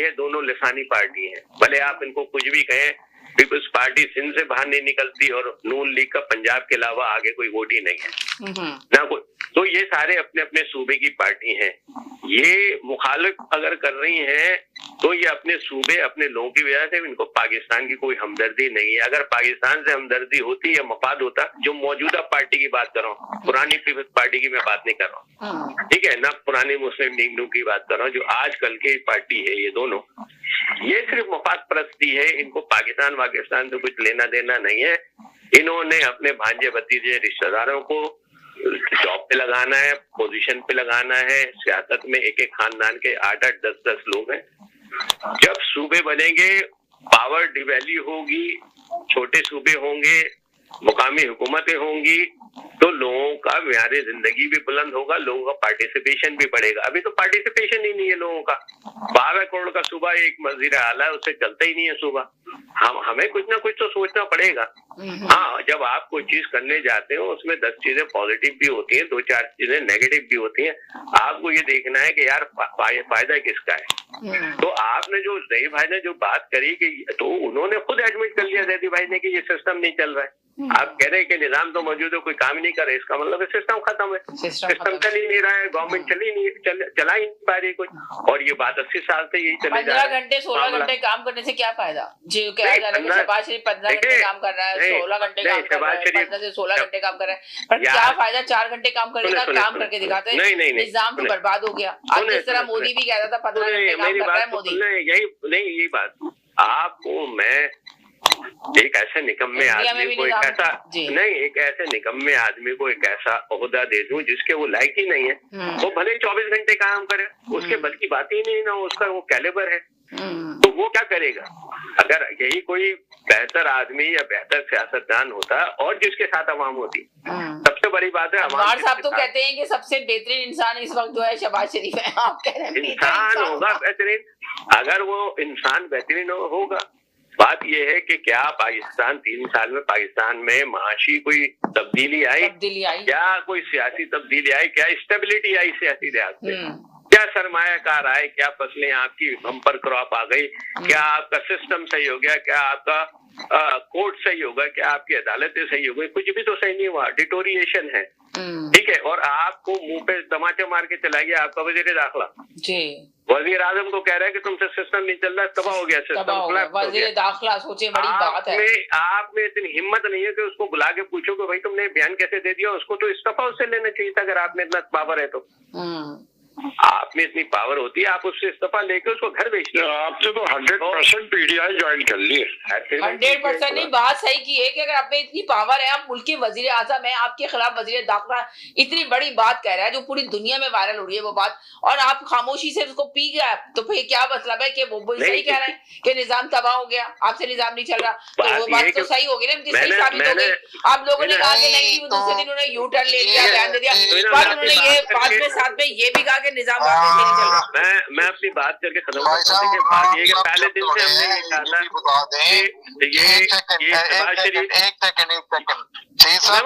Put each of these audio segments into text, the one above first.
یہ دونوں لسانی پارٹی ہیں، بھلے آپ ان کو کچھ بھی کہیں، پیپلز پارٹی سندھ سے باہر نہیں نکلتی اور نون لیگ کا پنجاب کے علاوہ آگے کوئی ووٹ ہی نہیں ہے نہ کوئی، تو یہ سارے اپنے اپنے صوبے کی پارٹی ہیں. یہ مخالف اگر کر رہی ہیں تو یہ اپنے صوبے اپنے لوگوں کی وجہ سے، ان کو پاکستان کی کوئی ہمدردی نہیں ہے. اگر پاکستان سے ہمدردی ہوتی یا مفاد ہوتا، جو موجودہ پارٹی کی بات کر رہا ہوں، پرانی پیپلز پارٹی کی میں بات نہیں کر رہا ہوں، ٹھیک ہے، نہ پرانی مسلم لیگ کی بات کر رہا ہوں، جو آج کل کی پارٹی ہے، یہ دونوں یہ صرف مفاد پرستی ہے. ان کو پاکستان سے کچھ لینا دینا نہیں ہے. انہوں نے اپنے بھانجے بھتیجے رشتہ داروں کو جاب پہ لگانا ہے، پوزیشن پہ لگانا ہے. سیاست میں ایک ایک خاندان کے 8-8 10-10 لوگ ہیں. جب صوبے بنیں گے، پاور ڈیویلی ہوگی، چھوٹے صوبے ہوں گے، مقامی حکومتیں ہوں گی، تو لوگوں کا معیار زندگی بھی بلند ہوگا، لوگوں کا پارٹیسپیشن بھی بڑھے گا. ابھی تو پارٹیسپیشن ہی نہیں ہے لوگوں کا. 12 کروڑ کا صوبہ ایک وزیر اعلیٰ ہے، اس سے چلتا ہی نہیں ہے صوبہ. ہمیں کچھ نہ کچھ تو سوچنا پڑے گا. ہاں، جب آپ کوئی چیز کرنے جاتے ہو اس میں 10 چیزیں پازیٹیو بھی ہوتی ہیں، 2-4 چیزیں نیگیٹو بھی ہوتی ہیں. آپ کو یہ دیکھنا ہے کہ یار فائدہ کس کا ہے. تو آپ نے جو زہی بھائی نے جو بات کری کہ تو انہوں نے خود ایڈمٹ کر لیا زہی بھائی نے کہ یہ سسٹم نہیں چل رہا ہے. آپ کہہ رہے ہیں کہ نظام تو موجود ہے، کوئی کام نہیں کر رہے، اس کا مطلب سسٹم ختم ہے، سسٹم چل ہی نہیں رہا ہے، گورنمنٹ چلا ہی نہیں پا رہی کوئی. اور یہ بات 80 سال سے یہی چلے جا رہا ہے. 15 گھنٹے 16 گھنٹے کام کرنے سے کیا فائدہ؟ جی کہا جا رہا ہے کہ شہباز شریف 15 گھنٹے کام کر رہا ہے، 16 گھنٹے کام کر رہا ہے، 15 سے 16 گھنٹے کام کر رہا ہے، پر کیا فائدہ 4 گھنٹے کام کرنے کا؟ کام کر کے دکھاتے ہیں، نظام تو برباد ہو گیا. آج جس طرح مودی بھی کہتا تھا 15 گھنٹے کام کر رہا ہے مودی. یہی بات آپ کو میں ایک ایسے نکمے آدمی کو ایک ایسے نکمے آدمی کو ایک ایسا عہدہ دے دوں جس کے وہ لائق ہی نہیں ہے. وہ بھلے 24 گھنٹے کام کرے، اس کے بل کی بات ہی نہیں، نہ اس کا وہ کیلیبر ہے، تو وہ کیا کرے گا؟ اگر یہی کوئی بہتر آدمی یا بہتر سیاستدان ہوتا اور جس کے ساتھ عوام ہوتی. سب سے بڑی بات ہے عوام صاحب تو کہتے ہیں کہ سب سے بہترین انسان اس وقت جو ہے شہباز شریف ہے. آپ کہہ رہے ہیں انسان ہوگا بہترین. اگر وہ انسان بہترین ہوگا، بات یہ ہے کہ کیا پاکستان 3 سال میں پاکستان میں معاشی کوئی تبدیلی آئی، کیا کوئی سیاسی تبدیلی آئی، کیا اسٹیبلٹی آئی سیاسی لحاظ سے، کیا سرمایہ کار آئے، کیا فصلیں آپ کی بمپر کراپ آ گئی، کیا آپ کا سسٹم صحیح ہو گیا، کیا آپ کا کورٹ صحیح ہوگا، کیا آپ کی عدالتیں صحیح ہو گئی؟ کچھ بھی تو صحیح نہیں ہوا، ڈیٹوریشن ہے. ٹھیک ہے، اور آپ کو منہ پہ تماچے مار کے چلا گیا آپ کا وزیر داخلہ. وزیر اعظم کو کہہ رہے ہیں کہ تم سے سسٹم نہیں چل رہا، تباہ ہو گیا سسٹم. وزیر داخلہ سوچے بڑی بات ہے. آپ میں اتنی ہمت نہیں ہے کہ اس کو بلا کے پوچھو کہ بھائی تم نے بیان کیسے دے دیا. اس کو تو استعفیٰ اس سے لینا چاہیے تھا. اگر آپ میں اتنا پاور ہے تو آپ میں اتنی پاور ہوتی ہے، آپ اس سے استعفیٰ لے کے اس کو گھر بیچتے. آپ سے تو 100% پی ڈی آئی جوائن کر لیے. 100% نہیں، بات صحیح کی ہے کہ اگر آپ میں اتنی پاور ہے، آپ ملک کے وزیر اعظم ہیں، آپ کے خلاف وزیر داخلہ اتنی بڑی بات کہہ رہا ہے جو پوری دنیا میں وائرل ہو رہی ہے وہ بات، اور آپ خاموشی سے اس کو پی گیا، تو پھر کیا مطلب ہے کہ وہ صحیح کہہ رہے ہیں کہ نظام تباہ ہو گیا، آپ سے نظام نہیں چل رہا، تو وہ بات تو صحیح ہوگی نا، ان کی صحیح ثابت ہو گئی. آپ لوگوں نے کہا کہ نہیں، دوسرے دن انہوں نے یو ٹرن لے لیا، بیان دے دیا، پر انہوں نے یہ بعد میں ساتھ میں یہ بھی کہا کہ نظام واقعی صحیح نہیں چل رہا. میں اپنی بات کر کے ختم کرتا ہوں. دیکھیے بات یہ کہ پہلے دن سے ہم نے یہ کہا تھا کہ یہ شہباز شریف،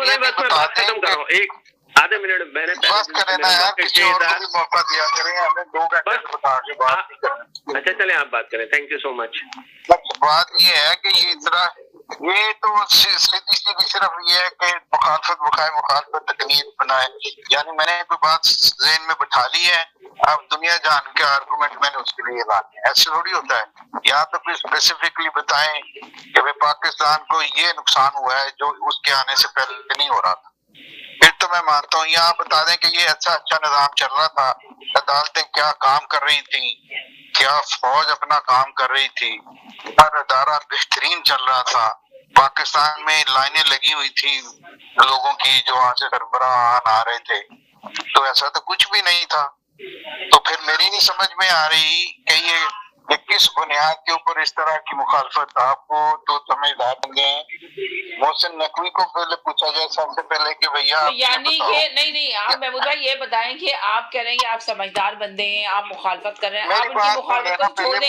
میں بس بات ختم کر رہا ہوں ایک آدھے منٹ. میں نے اچھا چلیں آپ بات کریں. تھینک یو سو مچ. بات یہ ہے کہ یہ طرح یہ تو سیدھی صرف یہ ہے کہ مخالفت تکنیک بنائے. یعنی میں نے کوئی بات ذہن میں بٹھا لی ہے، اب دنیا جان کے آرگومنٹ میں نے اس کے لیے لانے. ایسے تھوڑی ہوتا ہے. یا تو کوئی اسپیسیفکلی بتائیں کہ پاکستان کو یہ نقصان ہوا ہے جو اس کے آنے سے پہلے نہیں ہو رہا تھا، پھر تو میں مانتا ہوں. یا بتا دیں کہ یہ اچھا نظام چل رہا تھا، عدالتیں کیا کام کر رہی تھیں، کیا فوج اپنا کام کر رہی تھی، ہر ادارہ بہترین چل رہا تھا، پاکستان میں لائنیں لگی ہوئی تھی لوگوں کی جو وہاں سے سربراہان آ رہے تھے. تو ایسا تو کچھ بھی نہیں تھا. تو پھر میری نہیں سمجھ میں آ رہی کہ یہ کس بنیاد کے اوپر اس طرح کی مخالفت. آپ کو تو سمجھدار بن گئے ہیں. محسن نقوی کو پہلے پوچھا جائے سب سے پہلے کہ بھیا یعنی کہ نہیں آپ محمود بھائی یہ بتائیں کہ آپ کہہ رہے ہیں کہ آپ سمجھدار بندے ہیں، آپ مخالفت کر رہے ہیں، آپ ان کی مخالفت کو چھوڑ دیں.